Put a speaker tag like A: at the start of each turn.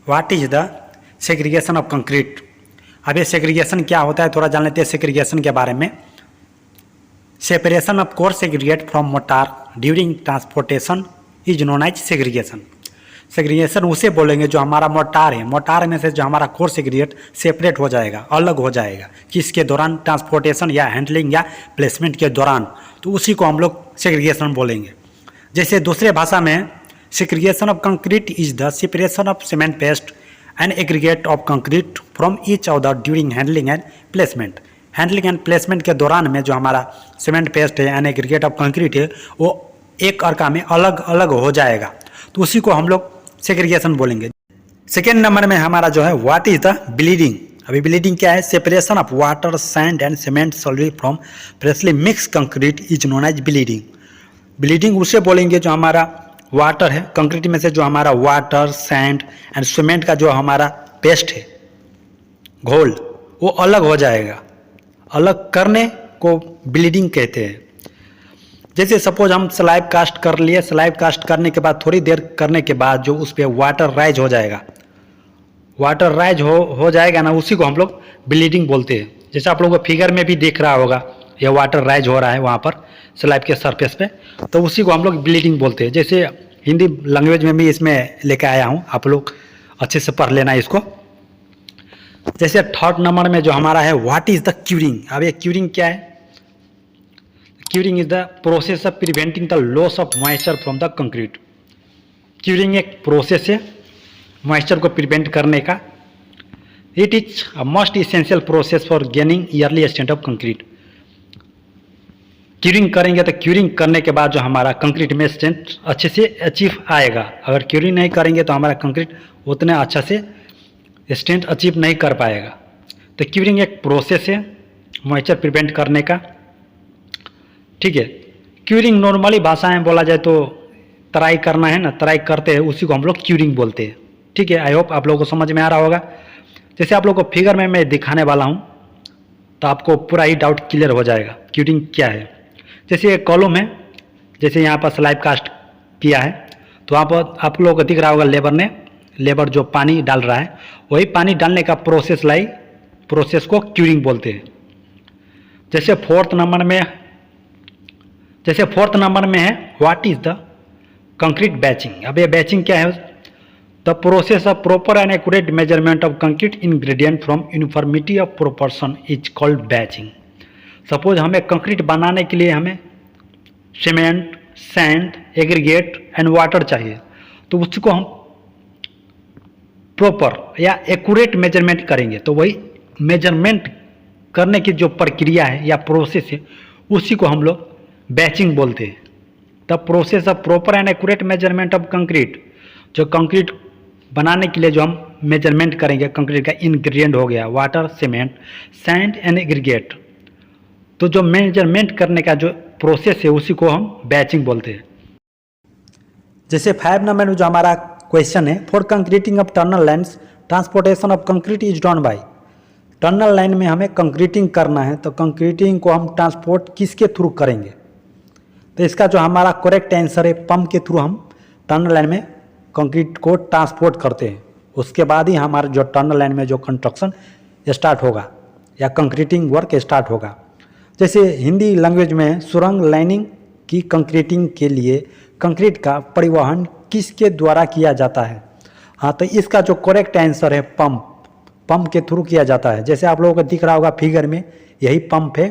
A: What is the segregation of concrete. अब ये segregation क्या होता है थोड़ा जान लेते हैं सेग्रीगेशन के बारे में। Separation of coarse segregate from mortar during transportation is known as segregation. Segregation उसे बोलेंगे जो हमारा मोटार है, मोटार में से जो हमारा कोर्स सेग्रीगेट सेपरेट हो जाएगा, अलग हो जाएगा किसके दौरान, ट्रांसपोर्टेशन या हैंडलिंग या प्लेसमेंट के दौरान, तो उसी को हम लोग सेग्रीगेशन बोलेंगे। जैसे दूसरे भाषा में segregation of concrete is the separation of cement paste and aggregate of concrete from each other during handling and placement. Handling and placement के दौरान में जो हमारा सीमेंट पेस्ट है एंड एग्रीगेट ऑफ कंक्रीट है वो एक अर्का में अलग अलग हो जाएगा, तो उसी को हम लोग सेग्रीगेशन बोलेंगे। सेकेंड नंबर में हमारा जो है व्हाट इज द ब्लीडिंग। अभी ब्लीडिंग क्या है? Separation of water sand and cement solid from freshly mix concrete is known as bleeding. Bleeding उसे बोलेंगे जो हमारा वाटर है, कंक्रीट में से जो हमारा वाटर सैंड एंड सीमेंट का जो हमारा पेस्ट है, घोल, वो अलग हो जाएगा। अलग करने को ब्लीडिंग कहते हैं। जैसे सपोज हम स्लाइब कास्ट कर लिए, स्लाइब कास्ट करने के बाद थोड़ी देर करने के बाद जो उस पर वाटर राइज हो जाएगा, वाटर राइज हो जाएगा ना, उसी को हम लोग ब्लीडिंग बोलते हैं। जैसे आप लोगों को फिगर में भी दिख रहा होगा यह वाटर राइज हो रहा है वहाँ पर स्लाइब के सरफेस पे, तो उसी को हम लोग ब्लीडिंग बोलते हैं। जैसे हिंदी लैंग्वेज में भी इसमें लेके आया हूँ, आप लोग अच्छे से पढ़ लेना इसको। जैसे थर्ड नंबर में जो हमारा है व्हाट इज द क्यूरिंग। अब ये क्यूरिंग क्या है? Curing is the process of preventing the loss of moisture from the concrete. Curing एक प्रोसेस है मॉइस्चर को प्रिवेंट करने का। It is a most essential process for gaining yearly strength of concrete. Curing करेंगे तो curing करने के बाद जो हमारा कंक्रीट में स्ट्रेंथ अच्छे से अचीव आएगा। अगर क्यूरिंग नहीं करेंगे तो हमारा कंक्रीट उतने अच्छा से स्ट्रेंथ अचीव नहीं कर पाएगा। तो क्यूरिंग एक प्रोसेस है मॉइस्चर प्रिवेंट करने का, ठीक है। क्यूरिंग नॉर्मली भाषा में बोला जाए तो तराई करना है ना, तराई करते हैं उसी को हम लोग क्यूरिंग बोलते हैं, ठीक है। आई होप आप लोगों को समझ में आ रहा होगा। जैसे आप लोगों को फिगर में मैं दिखाने वाला हूँ तो आपको पूरा ही डाउट क्लियर हो जाएगा क्यूरिंग क्या है। जैसे एक कॉलम है, जैसे यहाँ पर स्लाइब कास्ट किया है तो वहाँ पर आप लोगों को दिख रहा होगा लेबर जो पानी डाल रहा है, वही पानी डालने का प्रोसेस को क्यूरिंग बोलते हैं। जैसे फोर्थ नंबर में है what is the concrete batching. अब ये बैचिंग क्या है? The process of proper and accurate measurement of concrete ingredient from uniformity of proportion is called batching. Suppose हमें कंक्रीट बनाने के लिए हमें cement, sand, aggregate and water चाहिए, तो उसको हम प्रॉपर या एक्यूरेट मेजरमेंट करेंगे। तो वही मेजरमेंट करने की जो प्रक्रिया है या प्रोसेस है उसी को हम लोग बैचिंग बोलते हैं। The process of proper and accurate measurement of concrete, जो कंक्रीट बनाने के लिए जो हम मेजरमेंट करेंगे, कंक्रीट का इंग्रेडिएंट हो गया water, cement, sand and aggregate, तो जो मेजरमेंट करने का जो प्रोसेस है उसी को हम बैचिंग बोलते हैं। जैसे 5 नंबर में जो हमारा क्वेश्चन है for concreting of tunnel lines transportation of concrete is done by. Tunnel line में हमें कंक्रीटिंग करना है तो कंक्रीटिंग को हम ट्रांसपोर्ट किसके थ्रू करेंगे? तो इसका जो हमारा करेक्ट आंसर है पंप के थ्रू हम टनल लाइन में कंक्रीट को ट्रांसपोर्ट करते हैं। उसके बाद ही हमारा जो टनल लाइन में जो कंस्ट्रक्शन स्टार्ट होगा या कंक्रीटिंग वर्क स्टार्ट होगा। जैसे हिंदी लैंग्वेज में सुरंग लाइनिंग की कंक्रीटिंग के लिए कंक्रीट का परिवहन किसके द्वारा किया जाता है? हाँ, तो इसका जो करेक्ट आंसर है पंप के थ्रू किया जाता है। जैसे आप लोगों को दिख रहा होगा फिगर में, यही पंप है